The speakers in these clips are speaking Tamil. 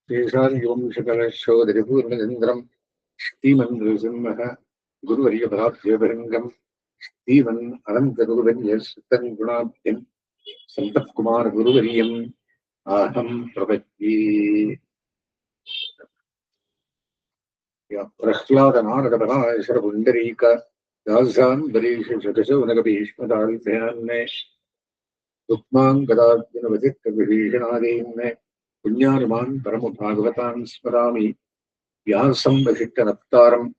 शेषादिवंशकलशोदरिपूर्णचन्द्रम् श्रीमन्नृसिंहः गुरुवर्यपदाब्जभृङ्गम् श्रीमन् अनन्तगुरुवर्यस्तन् गुणाब्धिम् सन्तत्कुमारगुरुवर्यम् आहम् प्रपद्ये। प्रह्लादनारदपराशरपुण्डरीक दासान्बरीषशतशौनकभीष्मदाल्भ्यान्ने रुक्माङ्गदार्जुनवचित्तविभीषणादीन्ने पुण्यानुमान् परमभागवतान् स्मरामि व्यासं वसिष्ठनप्तारम्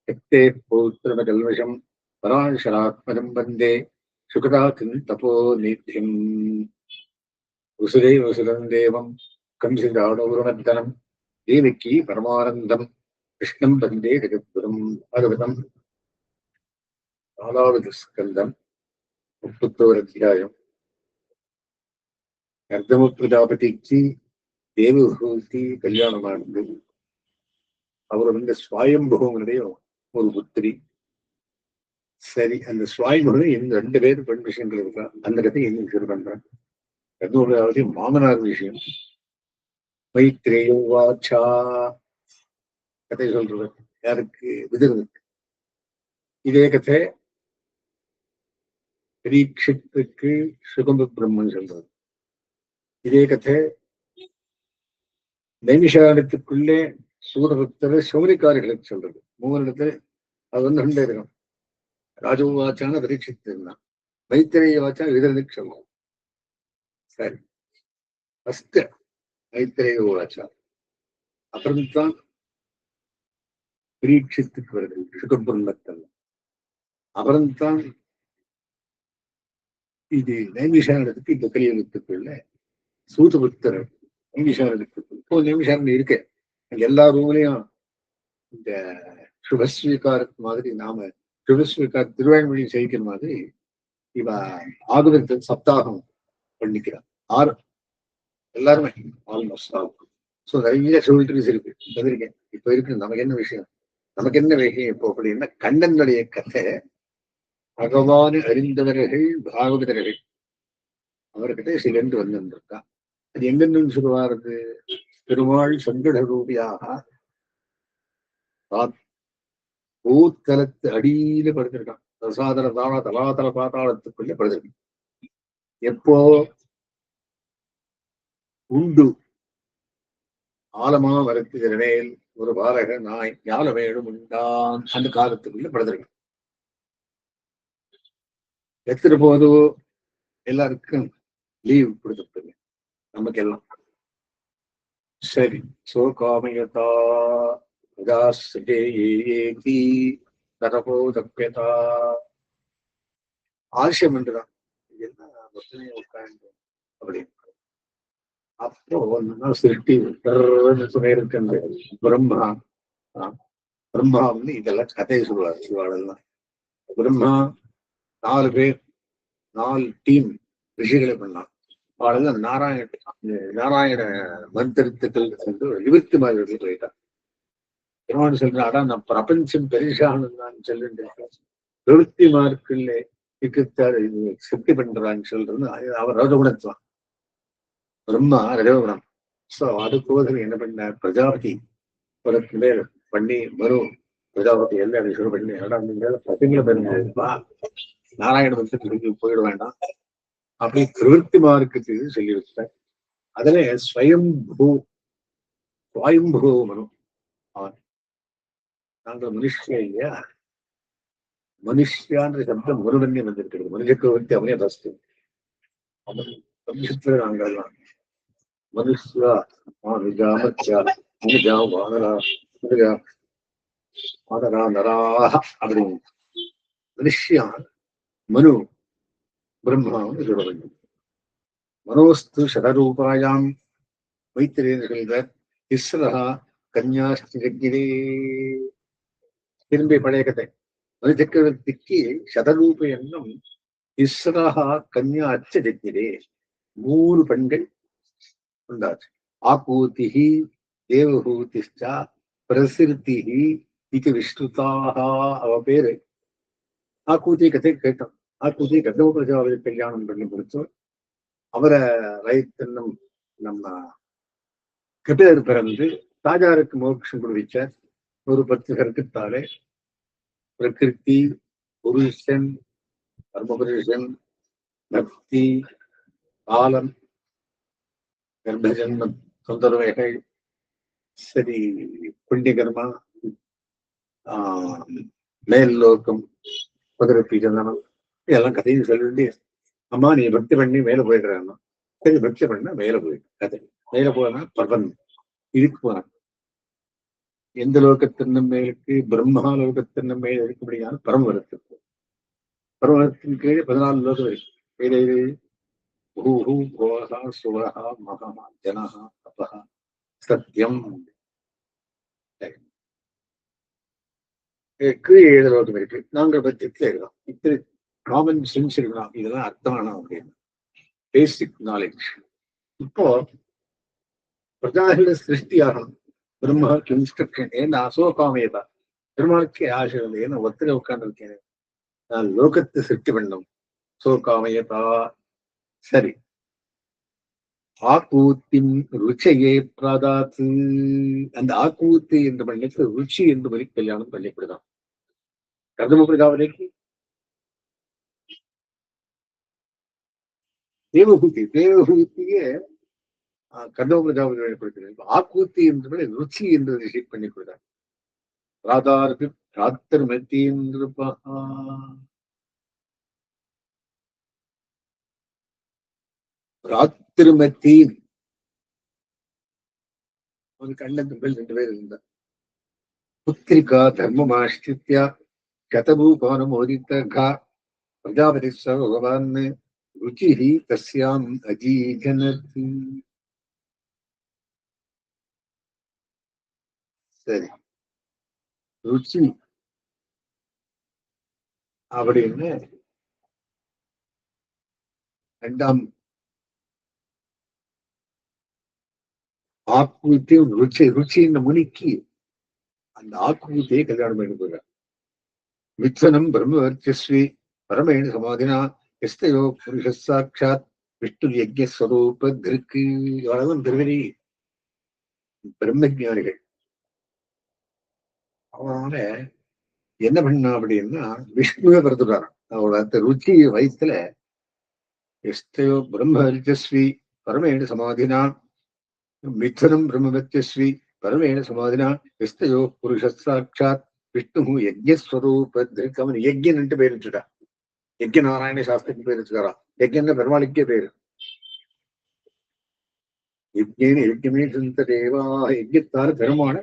यत्ते पौत्रमकल्मषम् पराशरात्मजम् वन्दे सुखदातिम् तपोनिधिम्। वसुदेव वसुदम् देवम् कंसचाणूरमर्दनम् देवकी परमानन्दम् कृष्णम् वन्दे जगद्गुरुम् भागवतम् நாலாவது ஸ்கந்தம் 31வது அத்தியாயம். கர்தம பிரஜாபதிக்கு தேவஹூதி கல்யாணமானது. அவர் சுவாயம்புவனுடைய ஒரு புத்திரி. சரி, அந்த சுவாயம்புவன் இன்னும் 2 பேர் பெண் விஷயங்கள் இருக்கா. அந்த கதை இன்னும் ஷேர் பண்றேன். கர்தம மாமனார் விஷயம். மைத்ரேய வாச்சா கதை சொல்றது யாருக்கு? விதுரனுக்கு. இதே கதை பரீட்சித்துக்கு சுகம்ப பிரம்மன் சொல்றது. இதே கதை நைமிஷாரத்துக்குள்ளே சூரபக்தர் சௌரிக்காரிகளுக்கு சொல்றது. 3 இடத்துல அது 2 இருக்கும். ராஜவாச்சான பரீட்சித்து இருந்தான். மைத்திரேய வாச்சா விதுரனுக்கு சொல்லுவோம். சரி, ஃபர்ஸ்ட் மைத்திரேய வாச்சா, அப்புறம்தான் பரீட்சித்துக்கு வருது சுகபிரம்மத்தல். அப்புறம்தான் இது நைமிஷாரத்துக்கு இந்த கலியுகத்துக்குள்ள சூதபுத்தர் நைமிஷாரத்துக்கு. இப்போ நைமிஷாரன் இருக்கு எல்லா ரூம்லயும். இந்த சுபஸ்வீகாரத்து மாதிரி நாம சுபஸ்வீகார திருவாய்மொழி செய்கிற மாதிரி இவ ஆகவத்தை சப்தாகம் பண்ணிக்கிறான். எல்லாருமே ஆல்மோஸ்ட் ஆகும். ஸோ நிறைய சொல்லிட்டு இருக்கு. பதிருக்கேன் இப்ப இருக்கு. நமக்கு என்ன விஷயம் இப்போ அப்படின்னா கண்ணனுடைய கதை பகவான் அறிந்தவர்கள் பாகவதர்கள் அவர்கிட்ட சிலந்து வந்திருக்கா. அது எங்கன்னு சொல்லுவாரு? பெருமாள் சங்கட ரூபியாக பூத்தலத்து அடியில படுத்திருக்கான். பிரசாதன தலாதல பாதாளத்துக்குள்ள படுத்திருக்கான். எப்போ உண்டு ஆலமா வரத்துகிறேன் ஒரு பாரக நாய் ஞாலமேடும் உண்டான் அந்த காலத்துக்குள்ள படுத்திருக்கான். எத்தனை போதோ எல்லாருக்கும் லீவ் கொடுத்துருங்க நமக்கெல்லாம். சரி, சோகாமயதா தரபோதப்பியதா ஆசியம் என்றுதான் என்ன உட்கார்ந்து அப்படின்னு. அப்போ சிருஷ்டி இருக்கின்ற பிரம்மா இதெல்லாம் கதையை சொல்லுவார். சிவாளெல்லாம் பிரம்மா 4 பேர் 4 டீம் ரிஷிகளை பண்ணான். அவளெல்லாம் நாராயண மந்திரத்துக்கள் என்று நிவர்த்தி மாதிரி போயிட்டான். பெருமான் சொல்றாடா, நான் பிரபஞ்சம் பெரிசானு சொல்லிட்டு நிவர்த்தி மார்க்குள்ள சக்தி பண்றான்னு சொல்றது அவர் ரஜகுணத்துவான். பிரம்மா ரஜகுணம். சோ அதுக்கோசம் என்ன பண்ண பிரஜாபதி படத்து மேல பண்ணி வரும். பிரஜாபதி எல்லாம் விஷயம் பண்ணி பசங்களை பெருமா நாராயண மந்திரத்துக்கு போயிட வேண்டாம் அப்படி பிரவருத்தி மார்க்கத்து சொல்லி வச்சுட்டேன். அதுல ஸ்வயம்பூ மனு அவன். நாங்கள் மனுஷியா இல்லையா? மனுஷியான்ற சப்தம் ஒருவன்னே வந்திருக்கிறது. மனுஷக்கவர்த்தி அவனே ஃபர்ஸ்ட். அவன் வம்சத்துல நாங்கள்லாம் மனுஷா மனுஜா மச்சா மனுஜா வானரா மனுஜா வானரா நராக அப்படின்னு மனுஷியான் மனு பிரம்மாவும் சொல்ல வேண்டும். மனோஸ்து சதரூபாயாம் மைத்திரேயர்கள் இஸ்ரஹா கன்யாஸ்திரே. திரும்பி பழைய கதை. மனு சக்கரவர்த்திக்கு சதரூப என்னும் இஸ்ரஹா கன்யா அச்சதிரே 3 பெண்கள் உண்டாச்சு. ஆகூதிஹி தேவஹூதிஷ்சா பிரசிருதிஹி இது விஷ்ணுதாக. அவ பேரு ஆகூதி கதை கேட்டோம். ஆகூதி கர்தம பிரஜாபதி கல்யாணம் பண்ணி கொடுத்து அவரை ரைத்தன்னும் நம்ம கபிலர் பிறந்து ராஜாருக்கு மோட்சம் கொடுவிச்சார். ஒரு 10 கருத்துத்தாலே பிரகிருதி, புருஷன், பரமபுருஷன், பக்தி, காலம், கர்ப்பஜன்ம தொந்தரவைகள், சரி புண்ணியகர்மா, மேல் லோகம், குதிரப்பி சந்தனம், இதெல்லாம் கதையும் சொல்லிட்டு, அம்மா நீ பக்தி பண்ணி மேல போயிடுறாங்க. சரி பக்தி பண்ணா மேல போயிடு கதை. மேல போனா பிரபந்தம் இதுக்கு போனான். எந்த லோகத்தின் மேலுக்கு பிரம்மா லோகத்தின் மேல் இருக்கும்படியான பரமவரத்துக்கு, பரமவரத்தின் கீழே 14 லோகம் இருக்கு. கீழே பூஹு கோஹா சுவஹா மகா ஜனஹா தபஹா சத்தியம். கீழே 7 லோகம் இருக்கு. நாங்கள் பட்சத்துல இருக்கோம். இத்தனை காமன் சென்ஸ் இருக்கலாம். இதெல்லாம் அர்த்தமானோம் அப்படின்னு பேசிக் நாலேஜ். இப்போ பிரஜாகள சிருஷ்டியாகணும். பிரம்மாவுக்கு இன்ஸ்ட்ரக்ஷன். ஏன்னா அசோகாமையதான் பெருமாளுக்கு ஆசை வந்து, ஏன்னா ஒத்துல உட்கார்ந்து இருக்கேன், நான் லோகத்தை சிருஷ்டி பண்ணும் சோகாமையதா. சரி, ஆக்கூத்தின் ருச்சையே பிராதாத்து. அந்த ஆக்கூத்து என்று பண்ணிட்டு ருச்சி என்று சொல்லி கல்யாணம் பண்ணிவிடுதான் கர்தம பிரஜாவதிக்கு. தேவகூத்தியே கர்தம பிரஜாவதி வெளிப்படுத்துகிறது. ஆக்கூத்தி என்று ருச்சி என்று ரிசீவ் பண்ணி கொடுத்தார். ராதாருக்கு ராத்திர மத்தியந்திருப்பா ராத்திருமத்தீன் ஒரு கண்ணன் மேல் 2 பேர் இருந்தார். புத்திரிகா தர்மமாஷ்டித்யா கதபூபானமோதித்தா பிரஜாபதி பகவான் ருச்சி தஸ்யாம் அஜீஜனத். சரி, ருச்சி அப்படின்னு 2ஆம் ஆக்குவித்தையும் ருச்சி ருச்சியின் முனிக்கு அந்த ஆக்குவித்தையை கல்யாணம் பண்ணி போகிறார். மித்வனம் பிரம்மவர்ச்சஸ்வி பரமேண சமாதினா எஸ்தையோ புருஷ சாட்சாத் விஷ்ணு யஜ்ஞஸ்வரூப திருக்கு. அவ்வளவுதான் திருவரி பிரம்மஜானிகள். அவனால என்ன பண்ணா அப்படின்னா விஷ்ணுவை பிறந்துட்டாரான். அவரோட அந்த ருச்சி வயசுல எஸ்தையோ பிரம்மவர்ச்சஸ்வி பரமேண சமாதினா மித்வனம் பிரம்மவர்ச்சஸ்வி பரமேண சமாதினா எஸ்தையோ புருஷ சாட்சாத் விஷ்ணு யஜ்ஞஸ்வரூப திருக்கு. அவன் யஜ்யன் பேர் வச்சுட்டான். யஜ்ய நாராயண சாஸ்திரத்துக்கு பேர் வச்சுக்காரான். யஜ்யன்னு பெருமாளுக்கே பேரு. யஜ்யேன யஜ்யமே சந்த தேவா. யஜ்யத்தால பெருமான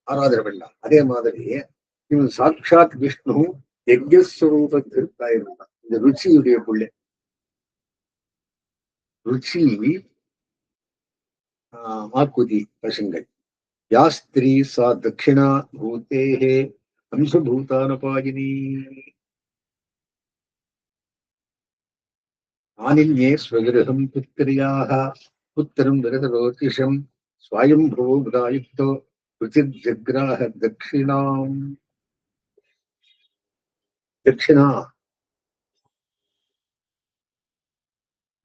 ஆராதனை பண்ணலாம். அதே மாதிரி இவன் சாட்சாத் விஷ்ணு யஜ்யஸ்வரூபத்திற்கு இருந்தான். இந்த ருச்சியுடைய புள்ளை. ருச்சி ஆக்குதி பசங்கள். யா ஸ்திரீ சா தட்சிணா பூதேஹே அம்சபூதானபாயினி. ஆனின்யே ஸ்வகிருஹம் புத்திரியாக புத்திரம் விரதரோதிஷம் ஸ்வயம்போ விதாயுக்தோ ருச்சிர்ஜக்ராஹ தட்சிணாம். தட்சிணா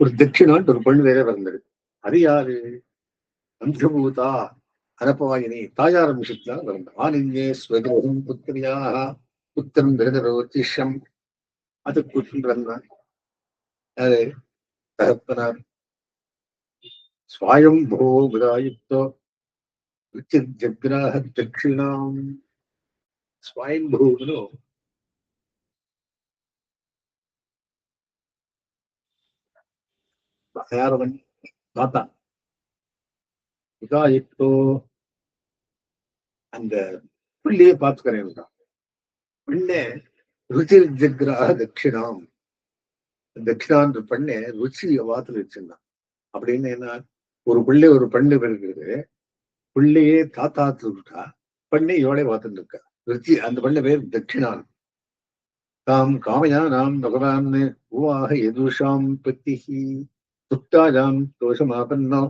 ஒரு தட்சிணான்னு ஒரு பெண் வேற வந்தது. அது யாரு? அம்சபூதா அனபாயினி தாயார் விஷயத்துல வந்த. ஆனின்யே ஸ்வகிருஹம் புத்திரியாக புத்திரம் விரதரோதிஷம். அது கூட்டிட்டு வந்தான். அது தகப்பனார். ஸ்வயம்போ விதாயுக்தோ ருச்சிர்ஜக்ராஹ தட்சிணாம். ஸ்வயம்பூன்னு யாரவன் தாத்தா. விதாயுக்தோ அந்த பிள்ளையே பார்த்துக்கிறேன். பெண்ணே ருச்சிர் ஜக்ராஹ தட்சிணாம். தட்சிணான்ற பெண்ணை ருச்சி வாத்துல வச்சிருந்தான். அப்படின்னு என்ன, ஒரு பிள்ளை ஒரு பெண்ணு இருக்கிறது. பிள்ளையே தாத்தா விட்டா பெண்ணை இவளே பார்த்துட்டு இருக்கா. ருச்சி அந்த பெண்ணை பேர் தட்சிணான். தாம் காமையா நாம் பகவான் பூவாக எதுஷாம் பத்திஹி சுத்தாயாம் தோஷமாபன்னோ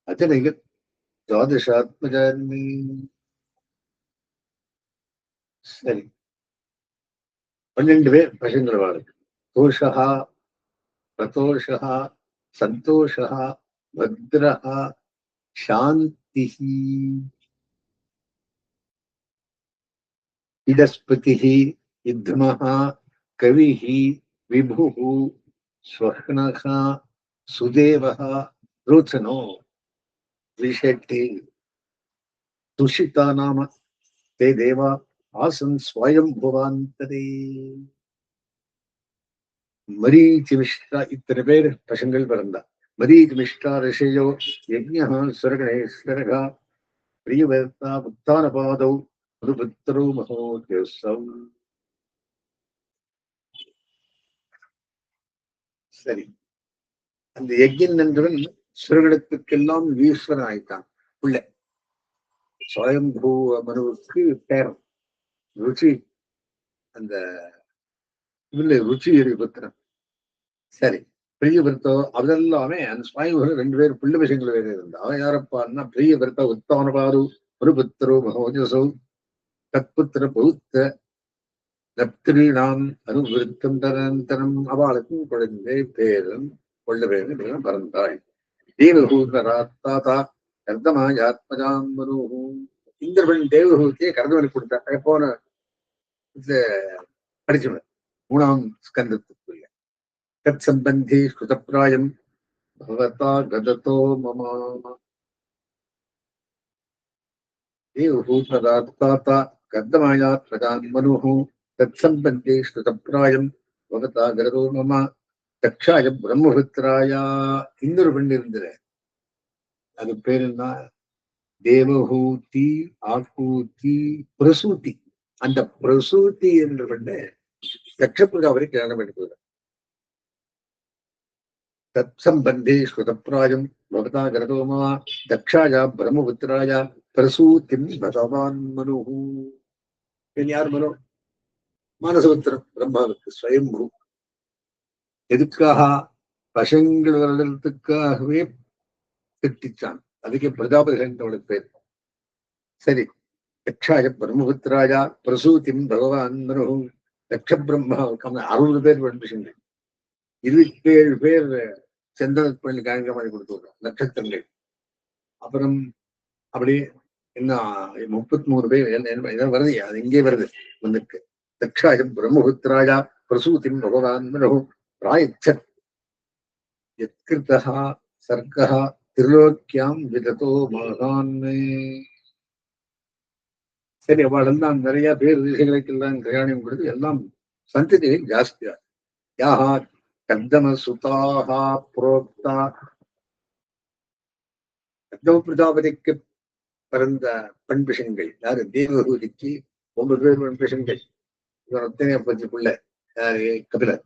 அஜனக துவாதசாத்மஜாமி. சரி, 12 பேர் பசங்கள் வாழ்க்கை. தோஷா பிரதோஷः சந்தோஷः பத்ரः சாந்திः இடஸ்பதிः யுத்மः கவிः விபுः ஸ்வஹ்னः சுதேவः ரோச்சனோ விஷட்டி துஷிதா நாம தே தேவா ஆசன் ஸ்வயம் புவாந்தரே. மரீச்சி மிஷ்ரா இத்தனை பேர் பசங்கள் பிறந்தா. மரீச்சி மிஷ்ரா ரிஷயோ யஜ்ஞா சுரகணேஸ்வரகா பிரியவர்த்தா புத்தான பாதௌ புத்திரோ மகோத்யசம். சரி, அந்த யஜ்ஞன் என்றவன் சுரகணத்துக்கெல்லாம் ஈஸ்வரன் ஆயிட்டான். பிள்ளை ஸ்வயம்பூ மனுவுக்கு பேரன் ருச்சி, அந்த இதுல ருச்சி புத்திரன். சரி, பிரியவர்த்தோ அதெல்லாமே அந்த ஸ்வயம்பு 2 பேர் பிள்ளை விஷயங்கள் வேற இருந்தா. அவன் யாரப்பான்னா பிரியவர்த்தா உத்தான பாரு ஒரு புத்திரோ மகோஜசௌ தத்புத்திர பௌத்த நப்திரீணாம் அனுவிருத்தம் தரந்தரம். அவளுக்கும் குழந்தை பேரன் கொள்ள பேரன் பிறந்தாள். தேவஹூதராத்தாதா கர்தமாயாத்மஜாம் மனுஹூ. இந்திரபன் தேவஹூதியை கர்தமனுக்கு கொடுத்தாங்க. போன படிச்சவன் 3ஆம் ஸ்கந்தத்துக்குள்ள தத் சம்பந்தி ஸ்ருதப்பிராயம் பவதா கததோ மமா. தேவஹூதராத்தாதா கர்தமாயாத்மஜாம் மனுஹூ தத் சம்பந்தி ஸ்ருதப்பிராயம் பவதா கததோ மமா தக்ஷாய பிரம்மபுத்திராயா. இன்னொரு பெண் இருந்தது, அது பேரு என்ன, தேவஹூதி ஆகூதி பிரசூதி. அந்த பிரசூதி என்ற பெண்ணு தக்ஷ பிரஜாபதி கல்யாணம் எடுக்கிறார். தத் சம்பந்தே ஸ்ருதப்பிராயம் பவதா கரதோமா தக்ஷாயா பிரம்மபுத்திராயா பிரசூதிம் பகவான் மனுஹூ. யார் மனு? மானசபுத்திரம் பிரம்மாவுக்கு ஸ்வயம்பூ. எதுக்காக? பசங்கள் வருடத்துக்காகவே திட்டிச்சான். அதுக்கு பிரஜாபதி அவளுக்கு பேர். சரி, தக்ஷாய பிரம்மபுத்திராயா பிரசூதிம் பகவான் மனுஹூ. தக்ஷ பிரம்மாவுக்கு 60 பேர் படிச்சுங்க. 27 பேர் சந்திரன் பண்ணி காய்க மாதிரி கொடுத்துருக்கோம் நட்சத்திரங்கள். அப்புறம் அப்படி இன்னும் 33 பேர் வருது. அது இங்கே வருது வந்துருக்கு. தக்ஷாய பிரம்மபுத்திராயா பிரசூதிம் பகவான் மனுஹூ பிராயச்சத் யத்கிருதஹ சர்க்கஹ திரிலோக்கியாம் விததோ மகான். சரி, அவளெல்லாம் நிறைய பேர் ரிஷிகளுக்கெல்லாம் கல்யாணம் கொடுத்து எல்லாம் சந்ததிகள் ஜாஸ்தியா. யாஹா கர்தம சுதாஹா புரோக்தா. கர்தம பிரஜாபதிக்கு பிறந்த பெண் பிஷங்கள் யாரு? தேவஹூதிக்கு 9 பேர் பெண் பிஷங்கள். இவன் ஒத்தனைய பத்திக்குள்ள யாரு? கபிலர்.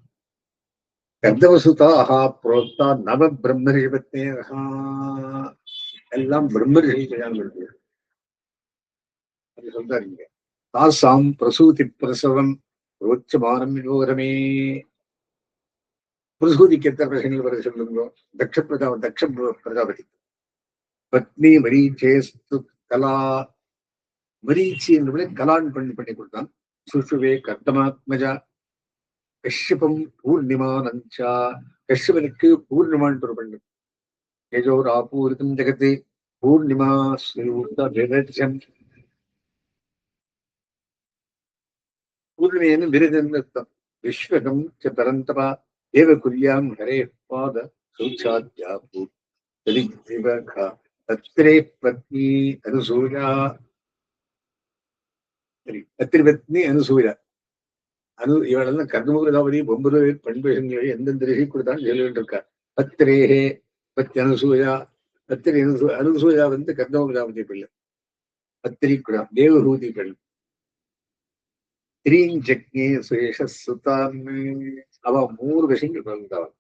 கர்தமசுதாஹா புரோக்தா நவ பிரம்மரிஷி பத்னேஹா. எல்லாம் பிரம்மரிஷி கல்யாணம் இருக்கு. அது சொல்றாருங்க. தாசாம் பிரசூதி பிரசவம் ரோச்சமானம் வினோரமே. பிரசூதிக்கு எத்தனை பிரசங்கள் வருது சொல்லுங்க. தக்ஷ பிரஜாபதி பத்னி மரீச்சேஸ்து கலா. மரீச்சி என்று கலான் பண்ணி கொடுத்தான். சுஷுவே கர்தமாத்மஜா கஷ்யபம் பூர்ணிமானஞ்சா. கஷ்யபனுக்கு பூர்ணிமான் ஒரு பெண்ணு. யஜோர் ஆபூரிதம் ஜெகத்து பூர்ணிமா ஸ்ரீ. பூர்ணிமைன்னு விருதுன்னு அர்த்தம். விஸ்வகம் ச பரந்தபா தேவ குரியாம் ஹரே பாத சௌச்சாத்யா பத்ரே பத்னி அனுசூயா. சரி, பத்திரி பத்னி அனுசூயா. இவளெல்லாம் கர்தமபுரதாபதி 9 பண்புகளை எந்தெந்த ரிஷி கொடுத்தாலும் சொல்லிட்டு இருக்கார். பத்திரேஹே பத்தி அனுசூயா. பத்திரி அனுசூயா கர்தமபுரதாபதி பிள்ளை. பத்திரி குடம் தேவஹூதி பெண். திரீஞ்சக்னே சுயேஷ சுதான். அவ 3 விஷயங்கள் பிறந்தவன்.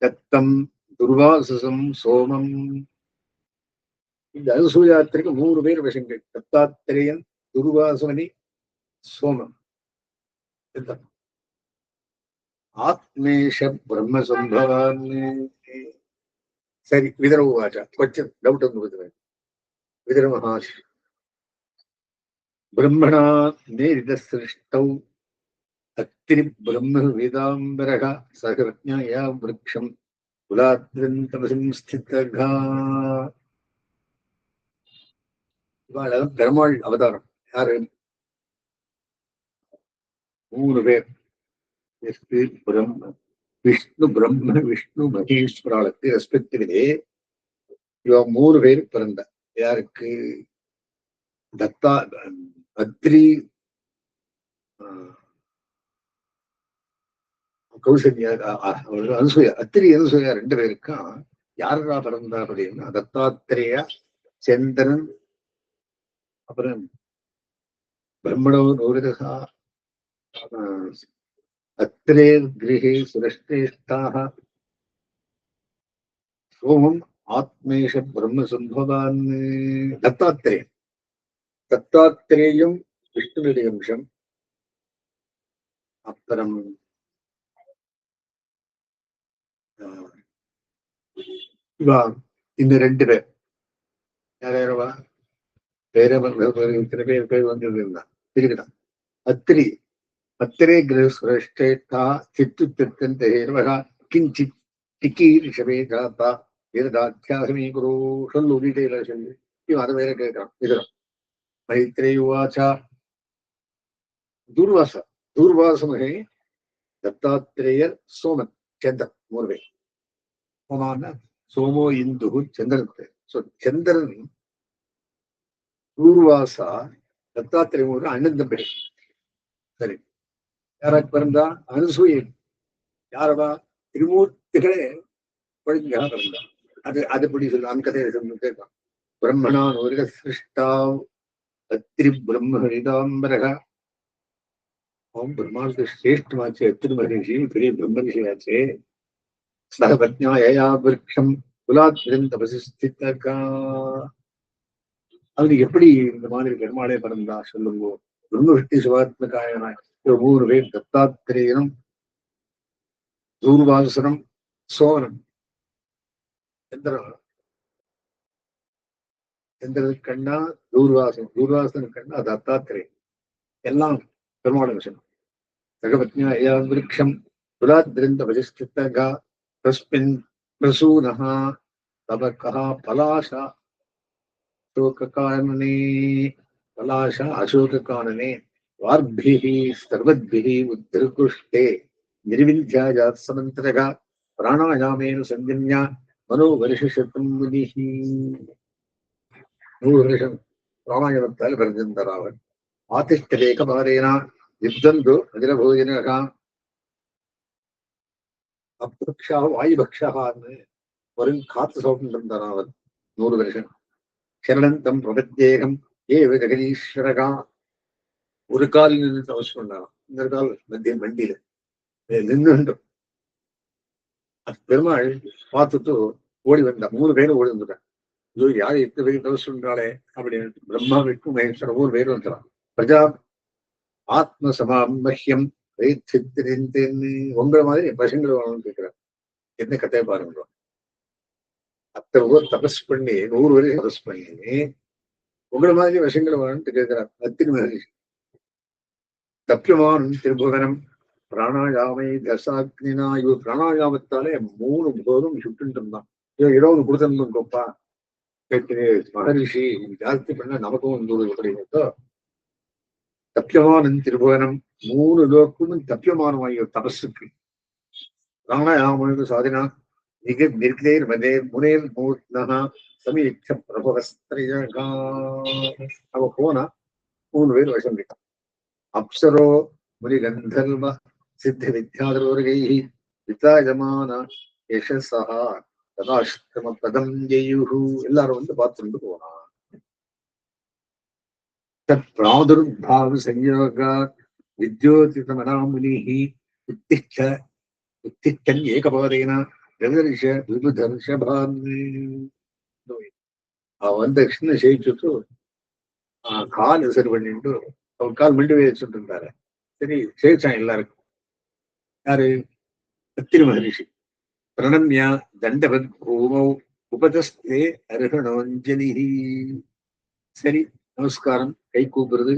தத்தம் துர்வாசம் சோமம். இந்த அனுசூயாத்திரைக்கு 3 பேர் விஷயங்கள். தத்தாத்திரேயன், துர்வாசவனி, சோமம். ஆத்மேஷ பிரம்ம சம்பவான். சரி, விதரவாச்சா கொஞ்சம் டவுட் வந்து விதர மகாஷ் பிரம்மணா நேரித சிருஷ்டௌ அத்திரி பிரம்ம வேதாம்பரக சகரஜ்ஞயா விருட்சம் குலாத்ரந்தமசிம் ஸ்திதகா. இவாளெல்லாம் பெருமாள் அவதாரம். யாரு? 3 பேர். பிரம்ம விஷ்ணு பிரம்ம விஷ்ணு மகேஸ்வராளுக்கு ரெஸ்பெக்டிவ்லி இவ 3 பேர் பிறந்த. யாருக்கு? தத்தா, அத்ரி, கௌசல்யா, அனுசூயா. அத்திரி அனுசூயா 2 பேருக்கும் யாரா பிறந்தா அப்படின்னா தத்தாத்திரேயா, சந்திரன், அப்புறம் பிரம்மணோ நூரிதா அத்திரே கிரகே சுரஷ்டேஷ்டாக சோமம் ஆத்மேஷ பிரம்ம சம்பவான். தத்தாத்திரேயன். தத்தாத்திரேயம் விஷ்ணுனுடைய அம்சம். அப்புறம் இவா இந்த 2 பேர் யாரவா பேர இத்தனை பேர் வந்திருந்தான் திருக்கிட்டான். அத்திரி அத்திரே கிரேஷ்டா சித்து திருத்தந்தேர்வகா கிஞ்சித் டிக்கி ரிஷபே ஜாத்தா ஏதாத்தியாசமீ குரு சொல்லு டீட்டெயிலா சொல்லு. இவன் அதை வேற கேட்கிறான். இதுதான் மைத்ரேயுவாச்சா தூர்வாசா தூர்வாசமகே தத்தாத்திரேயர் சோமன் சந்திரன் 3 பேர். சோமான சோமோ இந்து சந்திரன். சந்திரன் தூர்வாசா தத்தாத்திரேயர் அண்ணன் தம்பி. சரி, யாராக்கு பிறந்தா? அனுசூயை. யாரவா? திருமூர்த்திகளே குழந்தையாக பிறந்தா. அதுபடி சொல்லு. அந்த கதையை கேட்கான். பிரம்மணான் ஒரு சிருஷ்டா அத்திரி பிரம்ம ஹரிதாம்பரக. அவன் பிரம்மாவுக்கு சிரேஷ்டமாச்சு. அத்திரி மகரிஷி பெரிய பிரம்ம ரிஷியாச்சு. சகபத்ஞாயா விருட்சம் குலாத்ரின் தபசிஸ்திதகா. அவனுக்கு எப்படி இந்த மாதிரி பெருமாளே பிறந்தா சொல்லுங்க. பிரம்மசக்தி சிவாத்மகாயன 3 பேர். தத்தாத்திரேயனும் தூர்வாசனம் சோமனம். சந்திரன் சந்திரனுக்கு கண்ணா தூர்வாசனம், தூர்வாசனுக்கு கண்ணா தத்தாத்திரேயன். எல்லாம் பெருமாள் விஷயம். சகபத்ஞா விருட்சம் குலாத்ரின் தபசிஸ்திதகா தஸ்மின் பிரசூனஹா தபகா பலாஷா அசோகானனே. பலாஷ அசோகானனே வார்பிஹி சர்வத்பிஹி உத்ருகுஷ்டே நிர்வித்யாஜாத் சமந்திரகா பிராணாயாமேன சஞ்சன்யா மனோ வருஷம் முனிஹி. 100 வருஷம் பிராணாயாமத்தால் பிறந்திருந்தார் அவர். ஆதிஷ்டேகபாரேனா யுத்தந்து அகிலபோஜனகா அப்ருக்ஷா வாயுபக்ஷான்னு ஒரு காத்து சாப்பிட்டு இருந்தார் அவர் 100 வருஷம். சரணந்தம் பிரபத்யேகம் ஏ ஜெகதீஸ்வரகா. ஒரு காலில் நின்று தவசு பண்ணாராம். இந்த கால் மத்திய வண்டியில நின்று பெருமாள் பார்த்துட்டு ஓடி வந்தா. 3 பேரும் ஓடி வந்துட்டான். ஐயோ, யாரு 8 பேரும் தவசு பண்றாளே அப்படின்னு. பிரம்மா விட்டு மகேஸ்வரர் 3 பேரும் வந்துட்டான். பிரஜா ஆத்ம சமாமஹ்யம் உங்களை மாதிரி பசங்களை வேணும்னு கேட்கிறார். என்ன கதையை பாருங்க. அத்தனை ஊர் தபஸ் பண்ணி 100 வரைக்கும் தபஸ் பண்ணி உங்களை மாதிரி விஷயங்களை வேணும்னு கேட்கிறார் அத்திரி மகரிஷி. தப்பியமான் திருபுவனம் பிராணாயாமை தசாக்னா. இவர் பிராணாயாமத்தாலே 3 போதும் சுட்டு இருந்தான். ஏதோ ஒன்று கொடுத்தா கேட்டு மகரிஷி ஜாஸ்தி பண்ண நமக்கும் அப்படின்னோ. தப்பியமான் திருபுவனம் 3 லோக்கும் தப்பியமானமாகிய தபஸுக்கு பிராணாயாம சாதினா மிக நிர்கிதேர் மதே முனேர் மூர்த்தனா சமீட்ச பிரபவஸ்திரகா. அவ போனா 3 பேர் விஷம் கேட்டான். அப்சரோ முனி கந்தர்வ சித்த வித்யாதரோர்கை வித்தாயமான யசஸா ததாஷ்டம பதம் ஜெயுஹு. எல்லாரும் வந்து பார்த்துட்டு போனா. தத் பிராதுர்பாவ சஞ்யோகா வித்யோதிதமனாமுனிஹி உத்திஷ்ட உத்திஷ்டன் ஏகபாதேன ரவிதர்ஷ விபுதர்ஷபான். அவ வந்து கிருஷ்ண ஜெயிச்சுட்டு கால் சரி பண்ணிட்டு அவர் கால் மிண்டு வச்சுட்டு இருந்தாரு. சரி ஜெயிச்சான் எல்லாருக்கும். யாரு? அத்திரி மகரிஷி. பிரணம்யா தண்டவத் பூமௌ உபதஸ்தே அருகணோஞ்சலி. சரி, நமஸ்காரம். கை கூப்புறது.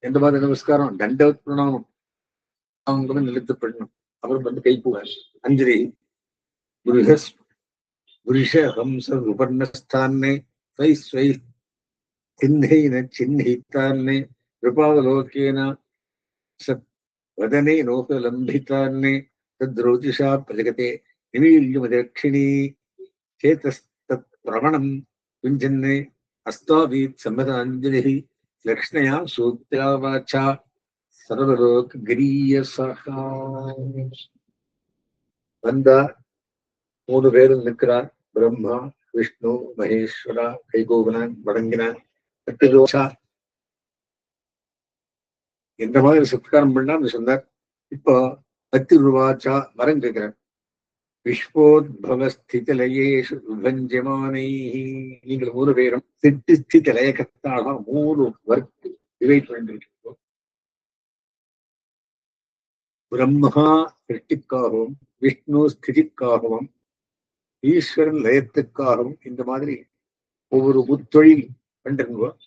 எந்த மாதிரி நமஸ்காரம்? தண்டவத் பிரணாமம். அவங்க நிறுத்து பண்ணணும். அப்புறம் வந்து கைப்புவார் அஞ்சலி புருஷஸ் புருஷ ஹம்ச உபர்ணஸ்தானே ஸ்வை ஸ்வை சின்னைன சின்னித்தானே கிருபாவலோகேன சத் வதனே நோகலம்பிதானே தத்ரோஜிஷா பிரஜகதே நிமீல்யமதक्षिणी சேதஸ்தத் பிரவணம் குஞ்சன்னே அஸ்தாவீத் சம்மதாஞ்சலிः லக்ஷ்ணயா சூத்யா வாச்சா சர்வலோக கிரீயசகா. வந்தா 3 பேரும் நிற்கிறார். பிரம்மா, விஷ்ணு, மகேஸ்வரா கைகோபனான் வணங்கினான். கட்டுதோஷா எந்த மாதிரி சத்காரம் பண்ணான்னு சொன்னார். இப்போ 10 ரூபாச்சா வரம் கேட்கிறார். விஸ்வோத்பவஸ்திதலயேஷு விபஞ்சமானைஹி, நீங்கள் 3 பேரும் சித்தி லயகத்தாக 3 வர்க்கு டிவைட் பண்ணிருக்கோம். பிரம்மா சிருஷ்டிக்காகவும், விஷ்ணு ஸ்திதிக்காகவும், ஈஸ்வரன் லயத்துக்காகவும் இந்த மாதிரி ஒவ்வொரு முத்தொழில் கண்டிருந்தோம்.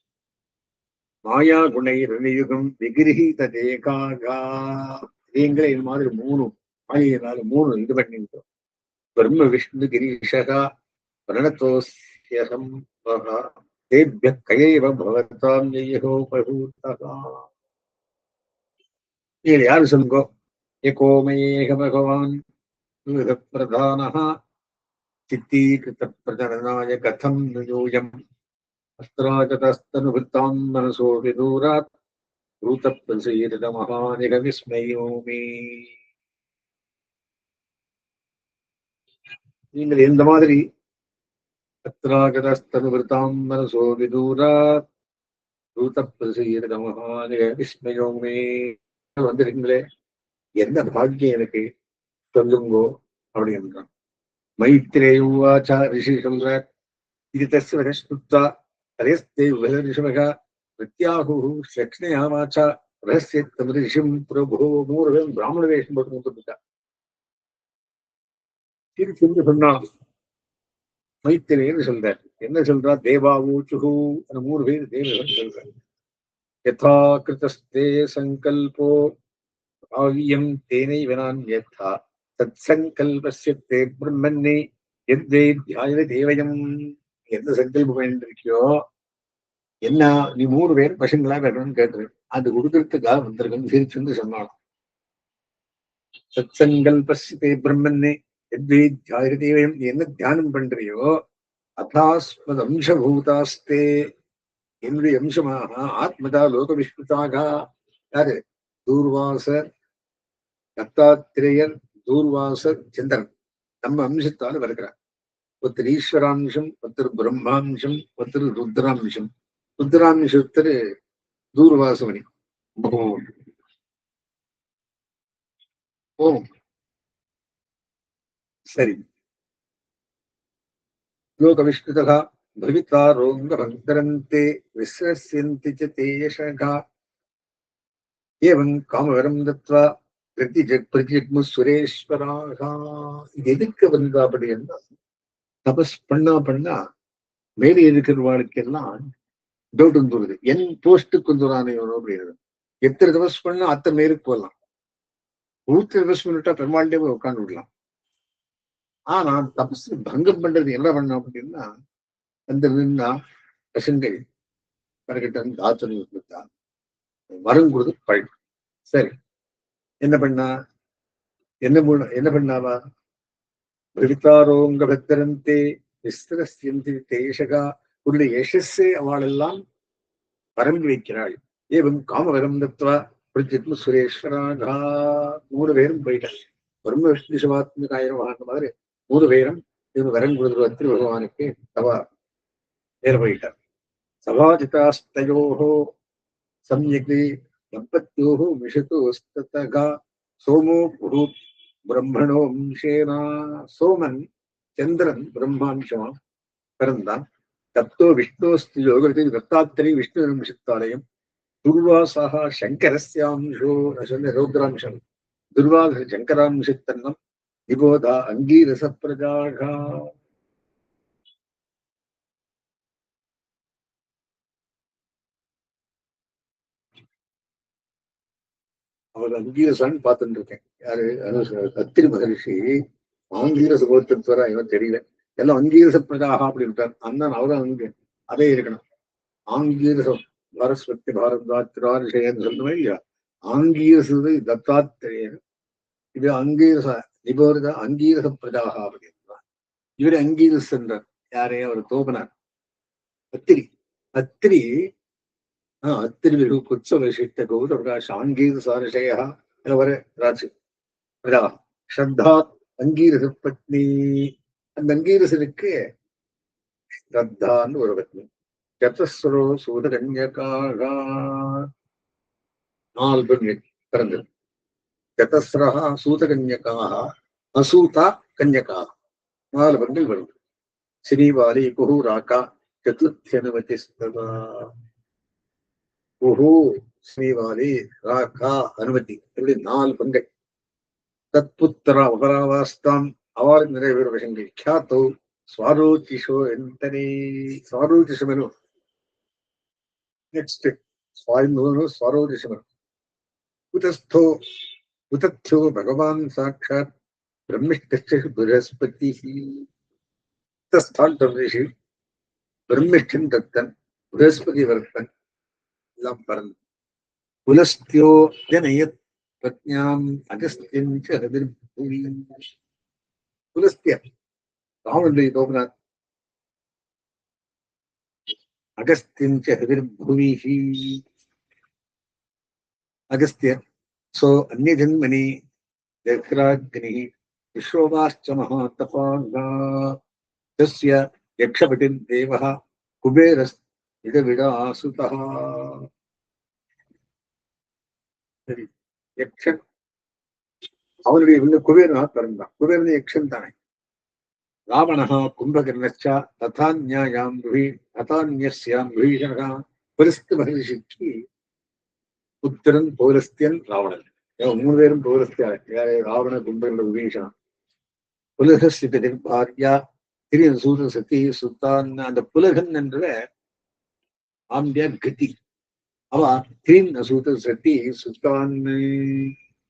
மாயா குணை ரணியுகம் விகிரகித தேகாகா, நீங்களே இது மாதிரி 3 மாயினால 3 இது பண்ணிருக்கோம். பிரம்ம விஷ்ணு கிரீஷகா பிரணதோஸ்யகம் தேபிய கயைவ பவதாம் யயோபூதகா. நீங்கள் யாரு சொல்லுங்கோ? ஏகோமேக பகவான் பிரதானः சித்தீகிருத பிரஜனனாய கதம் யூயம் அஸ்திராகதஸ்தனுபுத்தாம் மனசோ விதூராத் பூத பிரசீரித மகாநிக விஸ்மயோமே. நீங்கள் எந்த மாதிரி அஸ்திராகதஸ்தனுபுத்தாம் மனசோ விதூராத் பூத பிரசீரித மகாநிக விஸ்மயோமே வந்துருக்கீங்களே, என்ன பாக்கியம் எனக்கு சொல்லுங்கோ அப்படின்றான். மைத்ரேய உவாச, ரிஷி சொல்றார். இது தஸ்ய வனஸ்துத்வா தரஸ்தே உபரிஷமக பிரத்யாஹுः லக்ஷ்ணயா வாசா ரஹஸ்யத்தம் ரிஷிம் பிரபோ. 3 பேரும் பிராமண வேஷம் போட்டு வந்துட்டா. திருச்சி சொன்னான். மைத்திரேன்னு சொல்றார். என்ன சொல்றா? தேவாவூச்சுஹு, அந்த 3 பேர் தேவர்கள் சொல்றார். யதா கிருதஸ்தே சங்கல்போ ஆவியம் தேனைவ நான்யதா தத் சங்கல்பஸ்ய தே பிரம்மன்னே யத்வே தியாய தேவயம். எந்த சங்கல்பம் பண்ணிருக்கியோ, என்ன நீ 3 பேர் பசங்களா வேணும்னு கேட்டு அது கொடுக்கறதுக்காக வந்திருக்கன்னு சிரிச்சுன்னு சொன்னான். சத் சங்கல்பஸ்ய தே பிரம்மன்னே யத்வே தியாய தேவயம், என்ன தியானம் பண்றியோ அதாஸ்மத் அம்சபூதாஸ்தே, என்னுடைய அம்சமாக ஆத்மதா லோக விஷ்ணுதாக. யாரு? தூர்வாசர், தத்தாத்திரேயர், தூர்வாசர், சந்திரன் நம்ம அம்சத்தால வருகிறார். ஒருத்தர் ஈஸ்வராம்சம், ஒருத்தர் பிரம்மாம்சம், ஒருத்தர் ருத்ராம்சம். ருத்ராம்சத்தர் தூர்வாசமணி. ஓம் சரி. லோக விஷ்ணுதா பவித்வா ரோங்க பந்தரந்தே விஸ்ரஸ்யந்தி ச தேஷகா ஏவம் காமவரம் தத்வா பிரதிஜக்மு சுரேஸ்வராகா. இது எதுக்கு வந்தா அப்படின்னா, தபஸ் பண்ணா மேலே இருக்கிறவாளுக்கெல்லாம் டவுட் வந்துருது. என் போஸ்ட்டுக்கு வந்துடானோ அப்படிங்கிறது. எத்தனை தபஸ் பண்ணா அத்தனை மேலுக்கு போகலாம். 100 தபஸ் பண்ணிட்டா பெருமாள்டே போய் உட்காந்து விடலாம். ஆனா தபஸ் பங்கம் பண்றது என்ன பண்ணோம் அப்படின்னா, அந்த நின்னா பசங்கள் கரகிட்ட தாத்தனை கொடுத்தா வரம் கொடுத்து பழம். சரி, என்ன பண்ணா? என்ன பண்ணாவா? பிரவித்தாரோங்க பத்திரந்தே விஸ்தரஸ்யந்தி தேசகா, உள்ள யசஸ்ஸே அவளெல்லாம் பரம்பி வைக்கிறாள். ஏவம் காமவரம் தத்வா பிரஜித்ம சுரேஸ்வராகா. 3 பேரும் போயிட்டார். பிரம்ம விஷ்ணு சிவாத்மகாயிரம் வாழ்ந்த மாதிரி 3 பேரும் இவங்க வரம் கொடுத்துருவா திரு பகவானுக்கு தவா நேர போயிட்டார். சபாஜிதாஸ்தயோஹோ சம்யக்தி தம்பத்யோஹோ மிஷதோஸ்ததகா சோமோ குரு பிரம்மணோ அம்சேனா. சோமன் சந்திரன் பிரம்மாம்சமா பிறந்தான். தத்தோ விஷ்ணோஸ்து யோகத்தை தத்தாத்திரை விஷ்ணு அம்சத்தாலயம். துர்வாசாக சங்கரஸ்யாம்சோ சொன்ன ரௌத்ராம்சம். துர்வாச சங்கராம்சத்தன்னம் நிபோதா அங்கீரச பிரஜாகா. அவர் அங்கீரசான்னு பார்த்துட்டு இருக்கேன். யாரு அத்திரி மகரிஷி ஆங்கீரச கோத்திரத்துவரா இவன் தெரியல. எல்லாம் அங்கீரச பிரஜாகா அப்படின்ட்டார். அண்ணன் அவரும் அங்கே அதே இருக்கணும். ஆங்கீரசம் பாரஸ்வத்தி பாரத்வாத்திரான்னு சொல்லுமே இல்லையா, ஆங்கீரசது தத்தாத்திரேயன், இது அங்கீரச நிபோரித அங்கீரச பிரஜாகா அப்படின்றார். இவரு அங்கீரஸ் என்றார். யாரே அவர் தோபனார் அத்திரி. அத்திரி அத்திரி குச்ச விசிஷ்ட கௌத பிரகாஷ் ஆங்கீரசாரிஷய வர ராஜு பிரஜா ஸ்ரத்தா அங்கீரச பத்னி. அந்த அங்கீரசனுக்கு ஸ்ரத்தான்னு ஒரு பத்னி. சதஸ்வரோ சூதகன்யகாக 4 பெண்கள் பிறந்தது. சதஸ்ரஹா சூதகன்யகாக அசூதா கன்யகா 4 பெண்கள் வருது. ஸ்ரீவாலி குஹு ராக்கா சதுர்த்தியனுமதி குஹு ஸ்ரீவாலி ராக்கா அனுமதி இப்படி 4 பெண்கள். தத்புத்திரா உபராவாஸ்தாம் அவளுக்கு நிறைவேறு விஷயங்கள். ख्यातो स्वारोचिषो ಎಂತನೇ स्वारोचिषमनु. ನೆಕ್ಸ್ಟ್ ಸ್ವಾಯುನು स्वारोचिषमनु. ಕುತಸ್ಥೋ ಕುತಥ್ಯೋ ಭಗವಾನ್ ಸಾಕ್ಷಾತ್ ಬ್ರಹ್ಮಿಷ್ಠಸ್ಯ ಬೃಹಸ್ಪತಿಃ. குதஸ்தான் ரிஷி, பிரம்மிஷ்டன் தத்தன், बृहस्पति வர்த்தன் எல்லாம் பறந்து. புலஸ்தியோ ஜனயத் பத்ஞாம் அகஸ்தியன் ச ஹதிர்புவி. புலஸ்தியர் ராவனுடைய தோபனார். அகஸ்தியன் ச ஹதிர்புவிஹி அகஸ்தியர். சோ அந்நியஜன்மனி தக்ராக்னி விஸ்ரோவாஸ்ச மகாதபாங்கா தஸ்ய யக்ஷபதிர் தேவः குபேரஸ் இடவிடாசுதः. சரி, யக்ஷன் அவனுடைய குபேரனா பிறந்தான். குபேரன் யக்ஷன் தானே. ராவணஹா கும்பகர்ணச்சா ததான்யாயாம் ததான்யஸ்யாம் விபீஷணஹா. பரிஸ்து மகரிஷிக்கு புத்திரன் பௌலஸ்தியன் ராவணன். 3 பேரும் பௌலஸ்தியா. ராவண கும்பகர்ண விபீஷணன். புலகஸ்ய பாரியா திரியன் சூர சதி சுத்தான். அந்த புலகன் என்ற ஆம்பியா கதி அவ திரின் சூத சதி சுத்தான்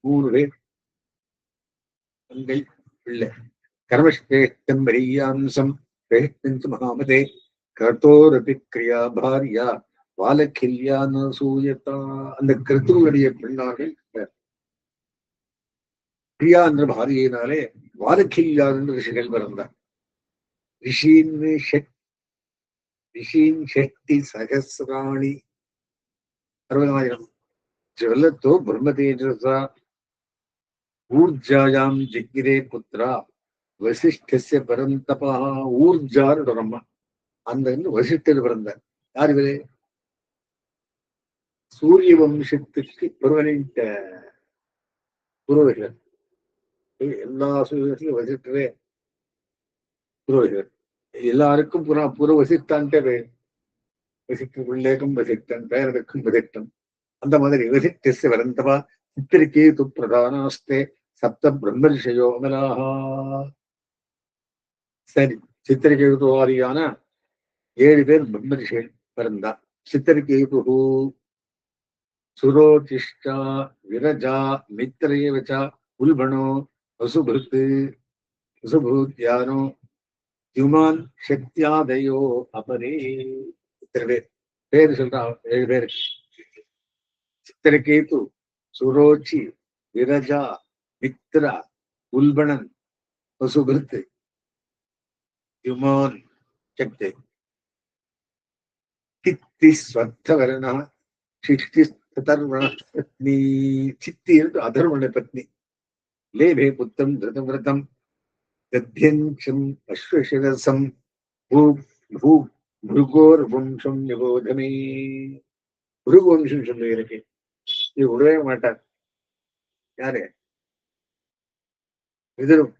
3 பேர் தங்கை பிள்ளை. கர்மஸ்ரேஷ்டம் வரியாம்சம் ஸ்ரேஷ்டம் மகாமதே கர்த்தோரபி கிரியா பாரியா வாலக்கில்யான்னு சூயத்தா. அந்த கர்த்தருடைய பெண்ணார்கள் கிரியா என்ற பாரியினாலே வாலக்கில்யா என்று ரிஷிகள் பிறந்தார். ரிஷீன் ஷெட்டி சகசிராணி 60,000 ஜலத்தோ பிரம்மதேஜசா ஊர்ஜாயாம் ஜிகிரே புத்ரா வசிஷ்டஸ்ய பரந்தபா. ஊர்ஜார் பிரம்மா. அந்த வசிஷ்டர் பிறந்தார். யார் இவரே? சூரிய வம்சத்துக்கு பெர்மனன்ட் புரோகிதர். எல்லா சூரியத்திலும் வசிஷ்டரே புரோகிதர். எல்லாருக்கும் புற வசிஷ்டான்ட்டே பேர். வசிஷ்ட பிள்ளைக்கும் வசிஷ்டன், பேரனுக்கும் வசிஷ்டன். அந்த மாதிரி வசிஷ்டஸ்ய பரந்தபா சித்திரகேது பிரதானாஸ்தே சப்த பிரம்மர்ஷயோ அமலாஹா. சரி, சித்திரகேதுவாரியான 7 பேர் பிரம்மர்ஷிகள் பிறந்தார். சித்திரகேது சுரோதிஷ்டா விரஜா மித்ரேவச்சா உல்பணோ வசுபிருத்து வசுபூத்யானோ யுமான் சக்தியாதயோ அபரே. இத்தனை பேர் பேரு சொல்றான். 7 பேர். சித்திரகேது, சுரோச்சி, விரஜா, மித்ரா, உல்பணன், வசுபிருத்து, யுமான் சக்தி. சித்தி ஸ்வர்த்தவரண சிஷ்டி தர்வண பத்னி. சித்தி என்று அதர்வண பத்னி. லேபே புத்தம் திருதவிரதம் தத்யஞ்சம் அஸ்வசிரசம் புருகோர் வம்சம் நிபோதமே. புருகு வம்சம் சொல்லு எனக்கு. இது விடவே மாட்டார். யாரு? எதிரும்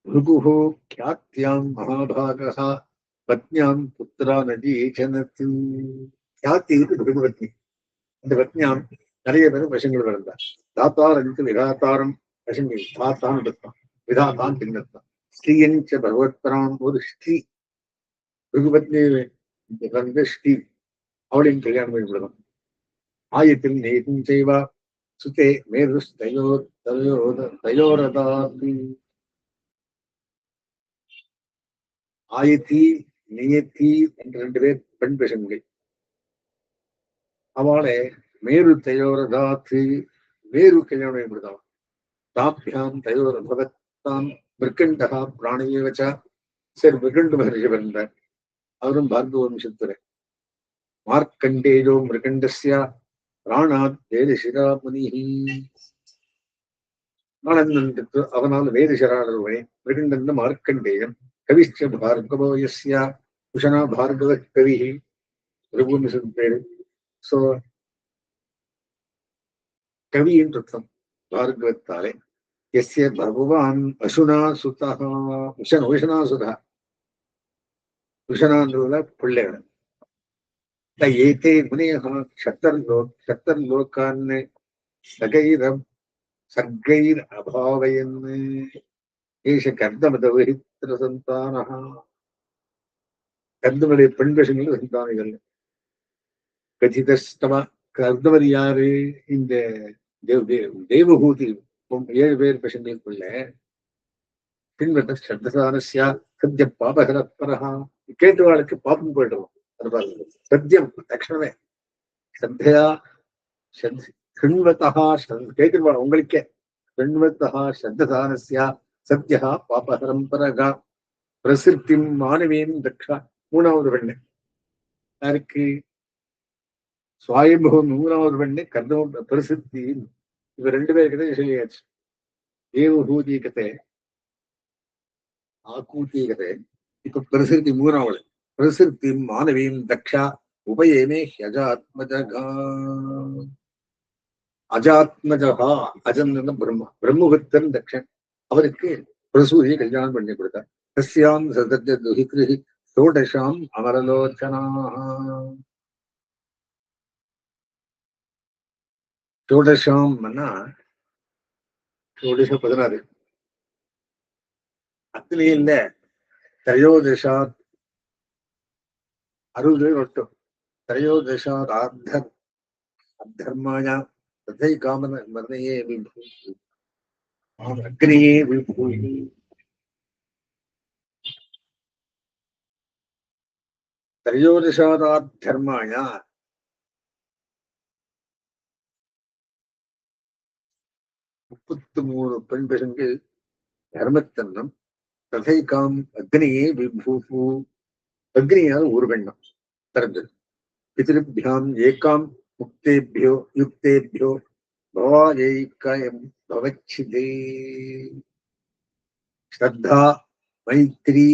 புருகு கியாத்யாம் மகாபாகா பத்னியாம் புத்திரா நதி ஜனத்து. கியாத்திக்கு புருகு பத்னி. அந்த பத்னியாம் நிறைய பேரும் வசங்கள் வளர்ந்தார். தாத்தாரனுக்கு விதாத்தாரம் வசங்கள். தாத்தான் எடுத்தான், விதாத்தான் பின்னத்தான். ஸ்ரீயஞ்ச பகவத்பராம் ஒரு ஸ்ரீ புருகுபத்னி வந்து ஸ்ரீ. அவளையும் கல்யாணம் பண்ணி விடலாம். ஆயத்தில் நேதும் செய்வா சுதே மேருஸ்தயோரதாபி ஆயத்தி நியத்தி என்ற 2 பேர் பெண் பெசங்கள். அவளை மேரு தயோரதாத்து மேரு கல்யாணம் கொடுத்தான். தாபியாம் தயோரபவத்தான் மிருகண்டகா பிராணியவச்சா. சரி, மிருகண்ட மகர்ஷி வந்தார். அவரும் பார்கவ வம்சத்துறை. மார்க்கண்டேஜோ மிருகண்டஸ்ய பிராணாத் வேதசிரா முனிஹி. ஆனந்தனுக்கு அவனால் வேதசிராளருவனே. மிருகண்டன் மார்க்கண்டேயன். கவிஷ்ச பார்கவோ யஸ்ய குஷனா பார்கவ கவி. ரகுவம்சன் பேரு. சோ கவி என்று அர்த்தம் பார்கவத்தாலே. எஸ்ய பகவான் அசுனா சுதா உஷனா சுதா. உஷனான்றதுல பிள்ளைகள். ஏதே முனியः க்ஷத்தர்லோகான் சர்க்கைர் அபாவயன். ஏஷ கர்தமதவிஹித்ர சந்தானः. கர்தமுடைய பெண் பசங்கள் சந்தானிகள். கதிதஸ்தம கர்தவர் யாரு? இந்த தேவபூதி 7 பேர் பசங்களுக்குள்ள பின்வட்ட ஸ்ரத்தசானஸ்யா சத்ய பாபகரப்பரஹா. கேட்டுவாளுக்கு பாப்பம் போயிடுவோம். சத்தியம் தட்சணமே ஸ்ரத்தையா கிருண்வதா கேட்கிறவா உங்களுக்கே. கிருண்வதா ஸ்ரத்தசானஸ்யா சத்யா பாபஹரம் பரகா பிரசித்திம் மாணவியின் தக்ஷா. 3வது பெண்ணு யாருக்கு? சுவாயம்பவம் 3வது பெண்ணு கர்தம பிரசித்தி. இவ 2 பேர் கதை சொல்லியாச்சு. தேவபூதி கதை, ஆக்கூத்தி கதை. இப்ப பிரசித்தி 3வது. பிரசித்தி மாணவியும் தக்ஷா உபயேமே ஹஜாத்மஜகா. அஜாத்மஜகா அஜன் பிரம்மா, பிரம்மபுத்தன் தக்ஷன். அவருக்கு பிரசூதியை கல்யாணம் பண்ணி கொடுத்தார். தஸ்யாம் சதஜதுஹித்ரி ஷோடசாம் அமரலோச்சனா. ஷோடசாம் 16. அக்னியில ತ್ರಯೋದಶಾತ್ 60 ಒಟ್ಟು. ತ್ರಯೋದಶಾತ್ ಅಧರ್ಮಾಯ ತಥೈ ಕಾಮನ ಮರ್ಣಯೇ ವಿಭೂತಿ ಅಗ್ನಿಯೇ ವಿಭೂತಿ. ತ್ರಯೋದಶಾತ್ ಧರ್ಮಾಯ 33 பெண் பெண்கள் தர்மத்தன்னம். ததைகாம் அக்னியே விபூபு. அக்னியால் ஒரு பெண்ணம் பிறந்தது. பிதிருபியாம் ஏகாம் முக்தேபியோ யுக்தேபியோ பவாயைகாயம் பவச்சிதே. ஸ்ரத்தா மைத்ரி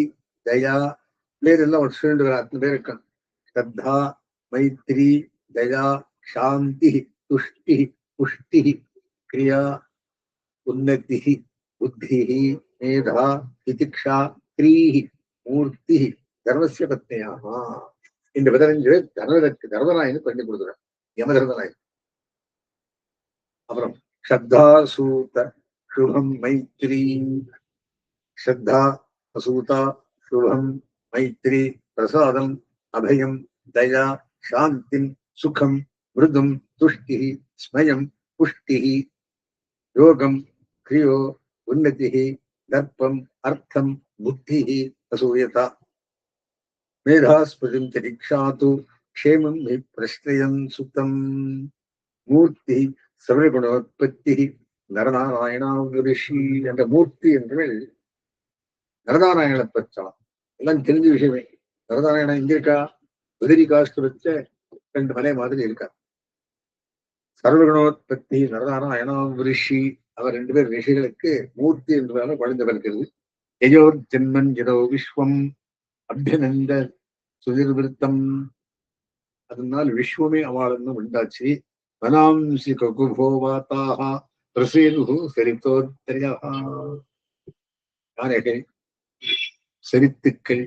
தயா பேரெல்லாம் ஒரு 2 பேர் இருக்காங்க. ஸ்ரத்தா மைத்ரி தயா சாந்தி துஷ்டி புஷ்டி கிரியா உன்னதி புத்தி மேதா திதிக்ஷா கிரீஹி மூர்த்தி தர்மஸ்ய பத்னியாக. இந்த 15 தர்மராயனுக்கு பண்ணி கொடுக்குறார். யமதர்மராயன். அப்புறம் ஸ்ரத்தா சூத சுபம் மைத்ரி. ஸ்ரத்தா அசூதா சுபம் மைத்ரி பிரசாதம் அபயம் தயா சாந்திம் சுகம் மிருதும் துஷ்டி ஸ்மயம் புஷ்டி யோகம் கிரியோ உன்னதி தர்ப்பம் அர்த்தம் புத்தி அசூயதா மேதாஸ்பதிம் திதிக்ஷாது க்ஷேமம் பிரஷ்டயன் சுத்தம் மூர்த்தி சர்வகுணோத்பத்தி நரநாராயணாவிருஷி. என்ற மூர்த்தி என்று நரநாராயண பச்சான் எல்லாம் தெரிஞ்ச விஷயமே. நரநாராயணன் எங்க இருக்கா? உதிரி காஸ்ட் வச்ச 2 மலை மாதிரி இருக்கா. சர்வகுணோத்பத்தி நரநாராயணாவிருஷி. அவர் 2 பேர் ரிஷிகளுக்கு மூர்த்தி என்றால குழந்தை பிறக்கிறது. யஜோர் ஜென்மன் யதோ விஸ்வம் அபியனந்த சுதிர்விருத்தம். அதனால் விஸ்வமே அவளுன்னு உண்டாச்சு. வனாம்சி ககுபோவாத்தாக பிரசேனு சரித்தோத்தரியா. யானைகள் சரித்துக்கள்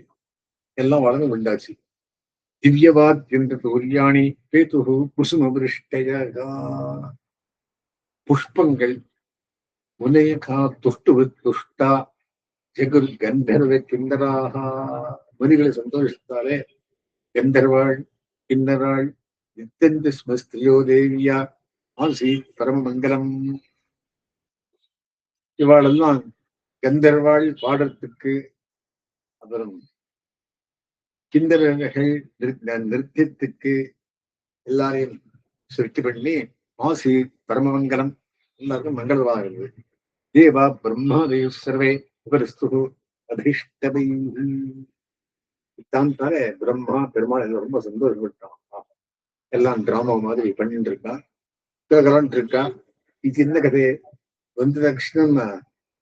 எல்லாம் வளர்ந்து உண்டாச்சு. திவ்யவாத் என்ற துல்யாணி பேதுகு குசுமபிருஷ்டயா. புஷ்பங்கள் முனையகா துஷ்டு துஷ்டா ஜெகுர் கந்தர்வ கிண்ணராக. முனிகளை சந்தோஷத்தாலே கந்தர்வாள் கிண்ணராள் நித்தந்த ஸ்மஸ்திரியோ தேவியா ஆசீத் பரமமங்கலம். இவாளெல்லாம் கந்தர்வாள் பாடத்துக்கு, அப்புறம் கிந்தரர்கள் நிறுத்தியத்துக்கு எல்லாரையும் சிருஷ்டி பண்ணி ஆசீத் பரமமங்கலம், எல்லாருக்கும் மங்களமாகிறது. தேவா பிரம்மாதேவ சர்வே உபரிஸ்து அதிஷ்டவை. தான் தானே பிரம்மா பெருமாள் எல்லாம் ரொம்ப சந்தோஷப்பட்டான். எல்லாம் டிராமா மாதிரி பண்ணிட்டு இருக்கான், இருக்கா. இது சின்ன கதையை வந்து கிருஷ்ணன்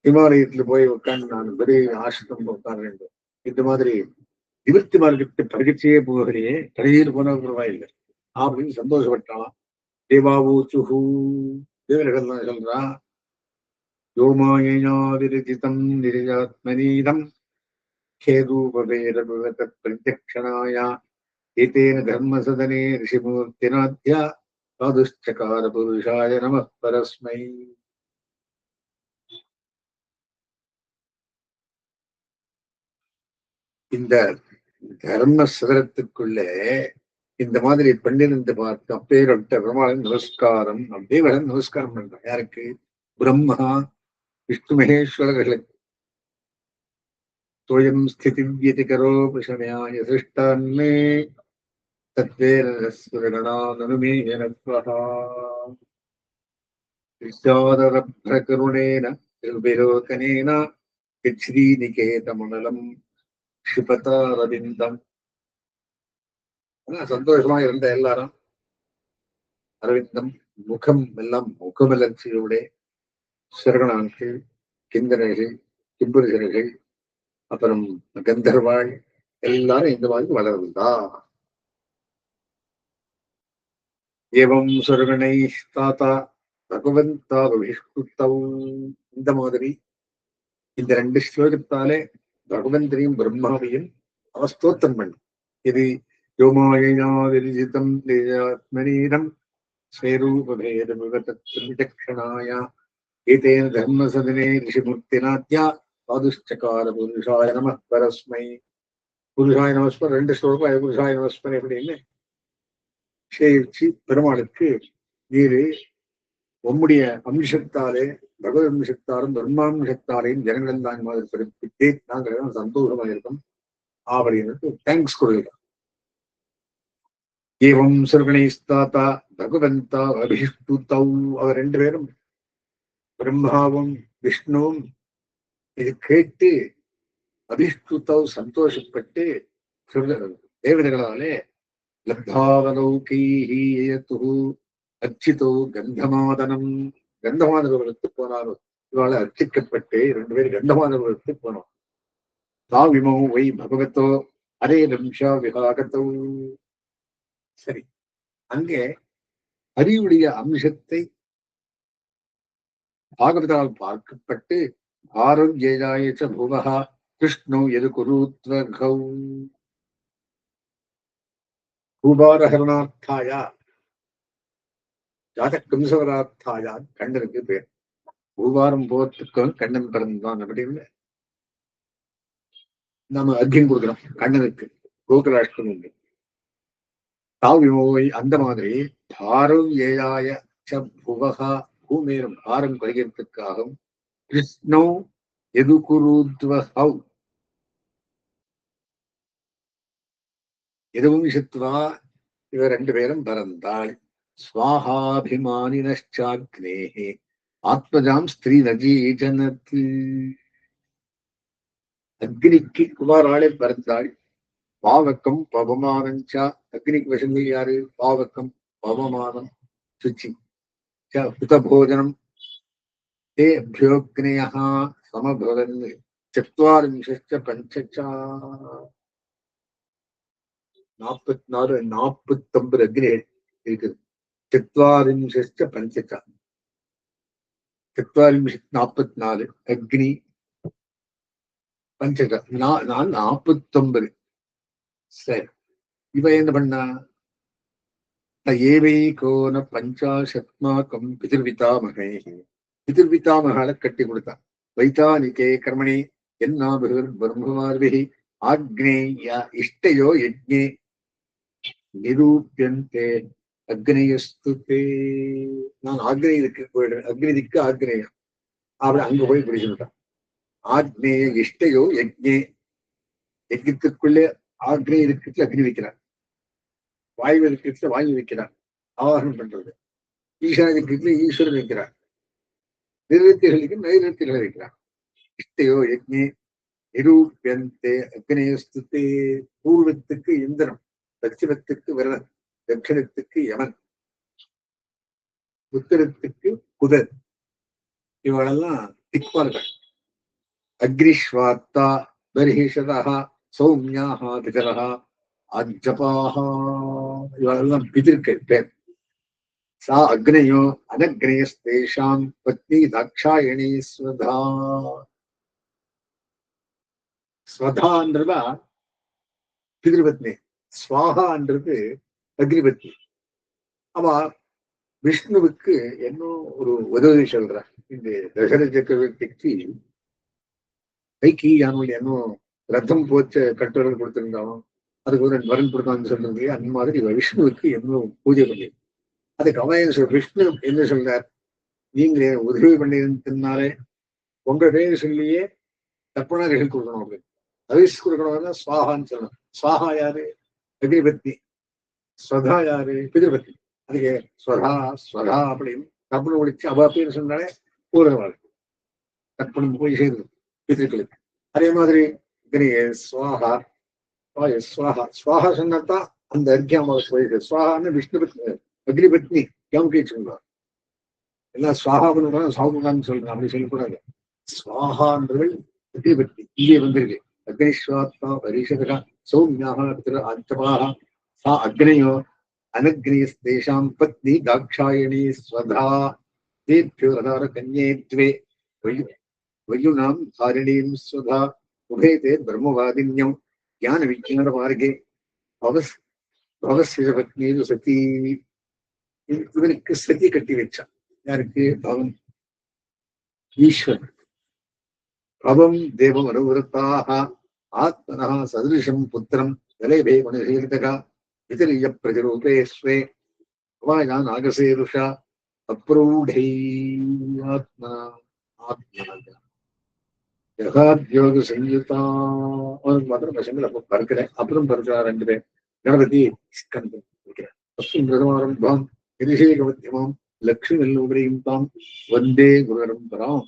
ஹிமாலயத்துல போய் உட்காந்து நான் பெரிய ஆசிரமம் உட்கார வேண்டும், இந்த மாதிரி நிவர்த்தி மார்க்கத்தை பரிகட்சியே போகலையே, கடையில் போன பரவாயில்லை அப்படின்னு சந்தோஷப்பட்டான். தேவாவூச்சுஹூ, தேவர்கள் தான் சொல்றா, யோமாயினாவிரஜிதம் நிரஜாத்மனீதம் खेरूपवेरभवत प्रत्यक्षणाया एतेन धर्मसदने ऋषिमूर्तिनाद्या साधुश्चकार पुरुषाय नमः परस्मै. இந்த தர்ம சதனத்துக்குள்ளே இந்த மாதிரி பண்ணிருந்து பார்த்து அப்பேரட்ட பிரம்மாவின் நமஸ்காரம், தேவன் நமஸ்காரம் பண்றான். யாருக்கு? பிரம்மா விஷ்ணு மகேஸ்வரர்களுக்கு. தோயம் ஸ்திதி வியதிகரோபசமயாய சிருஷ்டான்மே தத்வேரஸ்வரணானனுமேயனத்வஹாரப்ரகருணேன திருவிலோகனேன ஸ்ரீநிகேதமணலம் க்ஷிபதாரவிந்தம். சந்தோஷமா இருந்த எல்லாரும் அரவிந்தம் முகம் எல்லாம் முகமலர்ச்சியோட சரகணான்கள், கிந்தனர்கள், கிம்புரிசர்கள், அப்புறம் கந்தர்வாள் எல்லாரும் இந்த மாதிரி வளர்ந்தா. ஏவம் சுரகணை தாத்தா பகவந்தா விஷ்ணுத்தௌ. இந்த மாதிரி இந்த 2 ஸ்லோகத்தாலே பகவந்தரையும் பிரம்மாவையும் அவஸ்தோத்தம் பண்ணு. இது யோமாயினாவிரிஜிதம் நிஜாத்மனீரம் ஸ்வரூபேதவிவதக்ஷணாய ஏதேன தர்மசதனே ரிஷிமூர்த்திநாத்யா சாதுஷ்சகார புருஷாய நம பரஸ்மை. புருஷாய நமஸ்மர் 2 ஸ்லோகம். புருஷாய நமஸ்மர் எப்படின்னு சேவிச்சு பெருமாளுக்கு நீரு உம்முடைய அம்சத்தாலே, பகவத் அம்சத்தாலும் பிரம்மாம்சத்தாலையும் ஜனங்கள் தான் மாதிரி பிறப்பித்தே நாங்கள் சந்தோஷமா இருக்கோம் அப்படின்னு தேங்க்ஸ் கொடுக்கலாம். ஏவம் சுர்கணேஸ்தாத்தா பகவந்தா அபிஷ்டுதௌ. அவர் 2 பேரும் பிரம்மாவும் விஷ்ணுவும் இது கேட்டு அபிஷ்டுதௌ சந்தோஷப்பட்டு தேவதைகளாலே லப்தாவலௌகீஹீயது அர்ச்சிதோ கந்தமாதனம், கந்தமாதனத்துக்கு போனாரோ. இவாளை அர்ச்சிக்கப்பட்டு 2 பேரும் கந்தமாதனத்துக்கு போனோம். தாவிமோ வை பகவத்தோ அரே நிமிஷா விகாகத்தோ. சரி, அங்கே ஹரியுடைய அம்சத்தை பாகவதால் பார்க்கப்பட்டு ஆரோக்கியாய புவஹா கிருஷ்ணோ எது குருத்வகௌ பூபாரஹரணார்த்தாயா ஜாதகம்சவரார்த்தாயா கண்ணனுக்கு பேர். பூபாரம் போறதுக்கும் கண்ணன் பிறந்தான் அப்படின்னு நாம அர்க்கியம் கொடுக்கிறோம் கண்ணனுக்கு. கோகுலாஷ்டமி தாவிமோவை அந்த மாதிரி பாரம் ஏழாய புவகா பூமேரும் பாரம் குறைகிறதுக்காகவும் கிருஷ்ணோ எது குருத்வஹௌ எதுவும் சித்வா இவர் 2 பேரும் பிறந்தாள். ஸ்வாஹாபிமானினச்சாக்னேஹே ஆத்மஜாம் ஸ்திரீ நஜீஜனத்து. அக்னிக்கு குமாராளே பிறந்தாள். பாவக்கம் பவமானஞ்சா. அக்னிக்கு வசங்கள் யாரு? பாவக்கம் பவமானம் சுச்சி ஹுதபோஜனம் தே அபியோக்னேயா சமபவன் 44 பஞ்சச்சா 49 அக்னி இருக்குது. 44 பஞ்சச்சா 44 அக்னி பஞ்சச்சா 49. சரி, இவ என்ன பண்ணா? ஏவைகோன பஞ்சாசத்மாக்கம் பிதிர்விதாமகை. பிதிர்விதாமகால கட்டி கொடுத்தான். வைத்தானிகே கர்மணி என்னாபிர் பிரம்மமார்பிகி ஆக்னேய இஷ்டயோ யஜ்ஞே நிரூபியந்தே அக்னேயஸ்துதே, நான் ஆக்னேயத்துக்கு போயிடுறேன். அக்னிதிக்கு ஆக்னேயம், அவன் அங்க போய் பிடிச்சுட்டான். ஆக்னேய இஷ்டையோ யஜ்ஞே, யஜ்ஞத்துக்குள்ளே ஆக்னேய இருக்கிறதுல அக்னி வைக்கிறார், வாயு இருக்கிறதுல வாயு வைக்கிறார், ஆவாகனம் பண்றது. ஈசான இருக்கிறதுல ஈஸ்வரன் வைக்கிறார், நிறுவத்திகளுக்கு நைருத்திகளை வைக்கிறார். இஷ்டையோ யஜ்ஞே நிரூபியந்தே அக்னேயஸ்துதே. பூர்வத்துக்கு இந்திரன், பச்சிமத்துக்கு விரதன், தட்சிணத்துக்கு யமன், உத்தரத்துக்கு புதன், இவளெல்லாம் திக்பால்கள். அக்னிஸ்வார்த்தா பர்ஹிஷதா சௌமியாக பிதரா அஜபாக, இவளெல்லாம் பிதிர்கள் பேர். சா அக்னயோ அனக்னேயஸ்தேஷாம் பத்னி தாட்சாயணி ஸ்வதா. ஸ்வதான்றதா பிதிருபத்னி, ஸ்வாகான்றது அக்னிபத்னி. அவ விஷ்ணுவுக்கு இன்னும் ஒரு உதவி சொல்ற. இந்த தசரத சக்கரவர்த்திக்கு கைக்கு அவனுடைய இன்னும் ரத்தம் போச்ச கட்டுரை கொடுத்திருந்தாலும் அதுக்கு ஒரு வரன் கொடுத்தான்னு சொல்றது. அந்த மாதிரி விஷ்ணுவுக்கு இன்னும் பூஜை பண்ணி அதுக்கு அவன் விஷ்ணு என்ன சொல்றார், நீங்களே உதவி பண்ணிருந்தனாலே உங்க பேர் சொல்லியே தர்ப்பணாதிகள் கொடுக்கணும், அப்படின்னு அவிஷ் கொடுக்கணும்னா ஸ்வாகான்னு சொல்லணும். ஸ்வாகா யாரு? அக்னிபத்னி. ஸ்வதா யாரு? பிதிருபத்னி. அதுக்கு ஸ்வதா ஸ்வதா அப்படின்னு தர்ப்பணம் ஒழிச்சு அவ பேர் சொன்னாலே பூரணவாள் தர்ப்பணம் போய் செய்து பிதிருக்களுக்கு. அதே மாதிரி ஸ்வாகா ஸ்வாகா ஸ்வாகா சொன்னதான் அந்த அர்க்கியமாக போயிடுது. ஸ்வாகான்னு விஷ்ணு அக்னிபத்னி யமுகை சொல்றார். எல்லாம் ஸ்வாகா பண்ணுறாங்க சாகுகான்னு சொல்றாங்க, அப்படி சொல்லக்கூடாது. ஸ்வாகான்றது அக்னிபத்னி இங்கே வந்திருக்கு. அக்னிஸ்வாத்மா பரிஷதா சௌமியாக அஞ்சபாக சா அக்னயோ அனக்னேயஸ்தேஷாம் பத்னி தாட்சாயணி ஸ்வதா தேப்யோ ரதார கன்யே த்வே வயுனாம் தாரிணீம் ஸ்வதா உபேதே பிரம்மவாதின்யம் ஞான விஜான மார்கே பவஸ்ய பத்னீரு சதி. இவனுக்கு சதி கட்டி வச்சான். யாருக்கு? பவன் ஈஸ்வரன். பவம் தேவம் அனுவருத்தாக ஆத்மனா சதிருஷம் புத்திரம் விலைபே மனுஷீர்தகா விதலிய பிரதிரூபே ஸ்வே அவாயான் ஆகசேருஷா அப்ரூடை ஆத்மனா ஆத்மனா யோக சயுதா. அவனுக்கு மாத்திரம் பசங்கள் அப்ப பறக்கிறேன். அப்புறம் பறக்கிறா 2 பேர். கணபதி ஸ்கந்தம் இருக்கிறேன். அஸ்வின் பிரதமாரம்பாம் நிதிஷேகவத்தியமாம் லக்ஷ்மி நல்லுபரியும் தாம் வந்தே குருவரம் பராம்.